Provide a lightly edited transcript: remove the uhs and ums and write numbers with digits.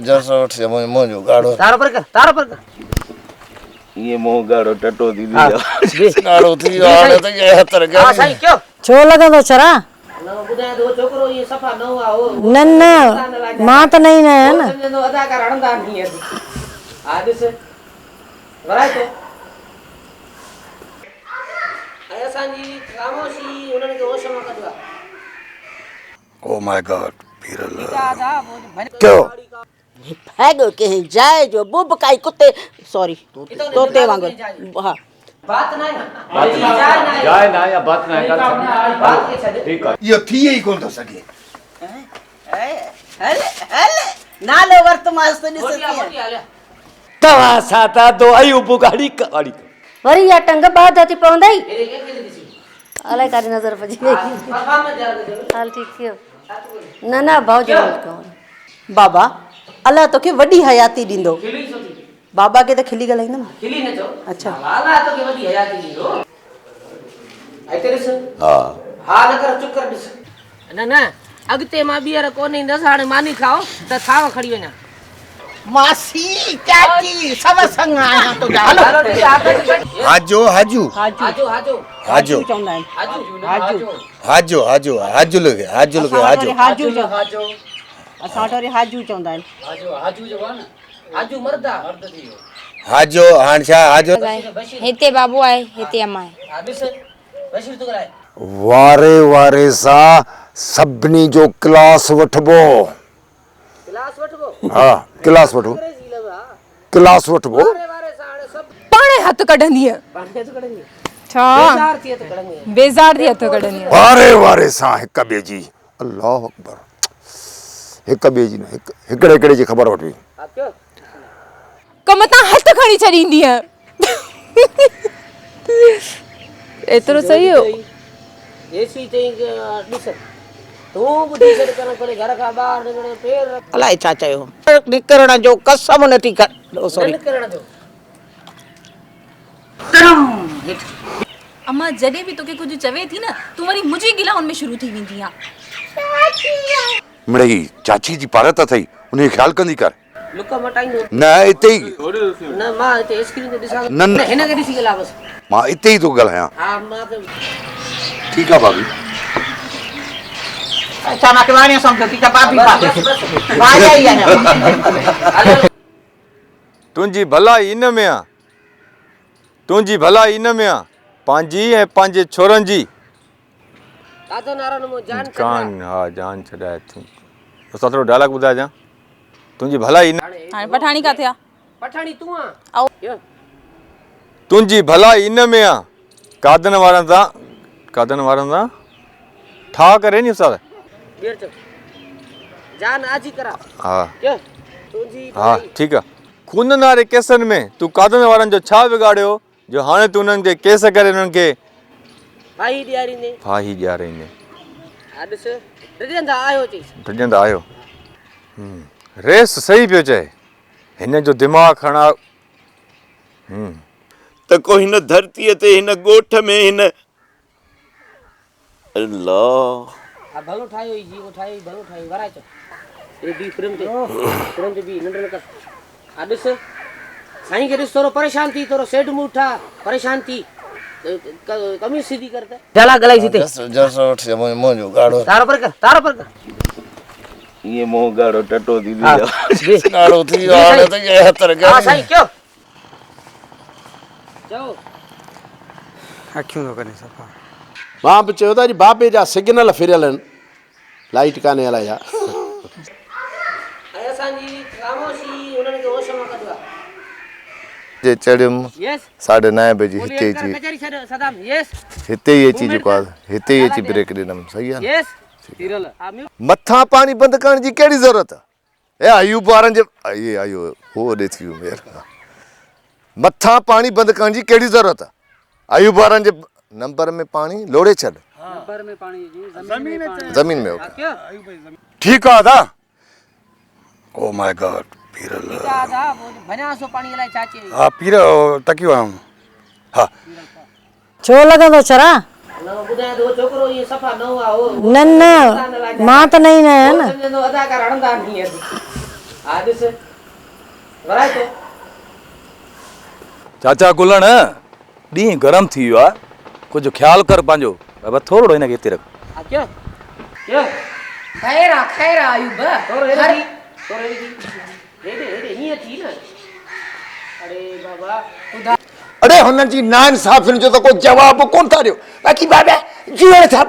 जसो उठ मोजो गाड़ो तारो पर कर ये मो गाड़ो टटो दी गाड़ो थी आने तो ये हतर गया हां साईं क्यों छो लगा तो छरा न बुधाए दो छोकरो ये सफा न हुआ हो न मां तो नहीं है ना समझो अदाकार हणंदा नहीं है आज से वराय तो ऐसा जी खामोशी उन्होंने तो होश में कदवा ओ माय गॉड पीरल क्यों भागो के जाए जो बुब काई कुत्ते सॉरी तोते वांगुर हां बात ना जाए ना या बात ना कर बात के छदे ठीक है ये थी ही कोन तो सके हले नाले वर्त मास तो मोटिया ले तवा साता दो आयु बुगाड़ी कवाड़ी वरी या टंग बाद जाती पवंदई मेरे के के दिसी अले कारी नजर पजी गई परफॉर्म में जा दे हाल ठीक थियो ना भाउजी बाबा अल्लाह तोखे वडी हयाती दींदो खिली सोती बाबा के तो खिली गलाईंदम खिली न चो अच्छा वाला तो के वडी हयाती दींदो आई तेरे से हां हां न कर चुप कर दिस ना अगते मां बियर कोनी दसाणे मानी खाओ त थाव खड़ी वना मासी चाची सब संग आया तो हेलो हाजो हाजू हाजो हाजो चौंदा हाजो हाजो लगे हाजो हाजू असाटोरे हाजू चौंदा हाजू मर्दा हाजो हानशा हाजो हिते बाबू आए हिते अम्मा है आबिस बशीर तो कराए वारे वारे सा सबनी जो क्लास वठबो क्लास वठबो हां क्लास वठो क्लास वठबो वारे साड़े सब पाणे हथ कढंदी है पाणे तो कढंदी छा बेजार थी तो कढंदी बेजार दी हथ कढंदी है वारे वारे सा हिक बे जी अल्लाह अकबर हिक बे जी न हिकड़े जी खबर वठवी आप क्यों कम ता हथ खणी छडींदी है एतरो सही हो एसी चई डिस तू बुधी सर कर पर घर का बाहर निकले पैर अलाए छा चयो निकरण जो कसम नथी कर सॉरी करण जो अम्मा जॾहिं बि तोखे कुझु चवे थी न तूं वरी मुंहिंजी गिला उनमें शुरू थी वेंदी आहे मिड़ई चाची जी पारत अथई उन ख्याल कंदी कर लुका मटाइंदो न इते ही न मां ते स्क्रीन ते ॾिसां न हिन के ॾिसी गला बस मां इते ही तो ॻाल्हायां हां मां तो ठीक है भाभी अच्छा ना के वाणी समझो की बाबी बात वाया ही है तुंजी भलाई इन में आ तुंजी भलाई इन में आ पांजी है पांजे छोरन जी दादो नारायण मो जान कान हां जान छडाए थी तो सतरो डायलॉग बुधा जा तुंजी भलाई इन हाणे पठाणी का थिया पठाणी तू आ आओ तुंजी भलाई इन में आ कादन वारन दा ठा करे नी उस्ताद देर चो जान आज ही करा हां क्यों तुझी हां ठीक है खून नारे केसन में तू कादन वारन जो छा बिगाड़ियो जो हाने तू उनन के केस करे उनन के भाई दियारी ने फाही ॾियारे ने आदस रिजंदा आयो ची रिजंदा आयो रेस सही पियो चए हिन जो दिमाग खणा त को हिन धरती ते हिन गोठ में हिन अल्लाह आ भलो ठायो जी को ठाई भलो ठाई वराय चो ए बी प्रेम ते बी नंडल कर आदस साईं के ॾिस थोरो परेशान थी थोरो सेड मुठा परेशान थी कमी सीधी करता जला गलाई सीते जसो उठ मोजो गाड़ो तारो पर कर ये मो गाड़ो टटो दी हाँ, गाड़ो थी आने तो ये हतर गया हां साईं क्यों जाओ अखियूं न करे सफ़ा मां बि चयो था जी बाबे जा सिग्नल फिरियल आहिनि लाइट कान्हे हलाया ऐसा जी खामोशी उन्होंने के होश में कदवा जे चढ़म यस 9:30 बजे हिते जी कचहरी छड़ सदाम यस हिते ही अची जेको हिते ही अची ब्रेक ॾिनम सही है यस तिरल मथा पानी बंद करण जी केड़ी जरूरत है ए अयूब वारन जे ये आयो हो दे थी मेर मथा पानी बंद करण जी केड़ी जरूरत है अयूब वारन जे नंबर में पानी लोड़े छड़ नंबर में पानी जी जमीन में क्या ठीक है दा ओ माय गॉड पीरल दादा भना सो पानी लाई चाचे हां पीर तकियो हां छो लगा तो छरा न बुधाए दो छोकरो ये सफा न हुआ हो न मां तो नहीं है ना समझो अदाकार हणंदा नहीं है हा ॾिस वराए थो चाचा गुलण ॾींहुं गरम थी वियो आहे कुझु ख़्यालु कर पंहिंजो बाबा थोरो हिनखे हिते रख हा क्या क्या खैर आयुब तोरो हेॾे हेॾे हीअं थी न अरे बाबा अरे हुननि जी नाइंसाफ़ियुनि जो त को जवाब कोन था ॾियो बाक़ी बाबा जीअं था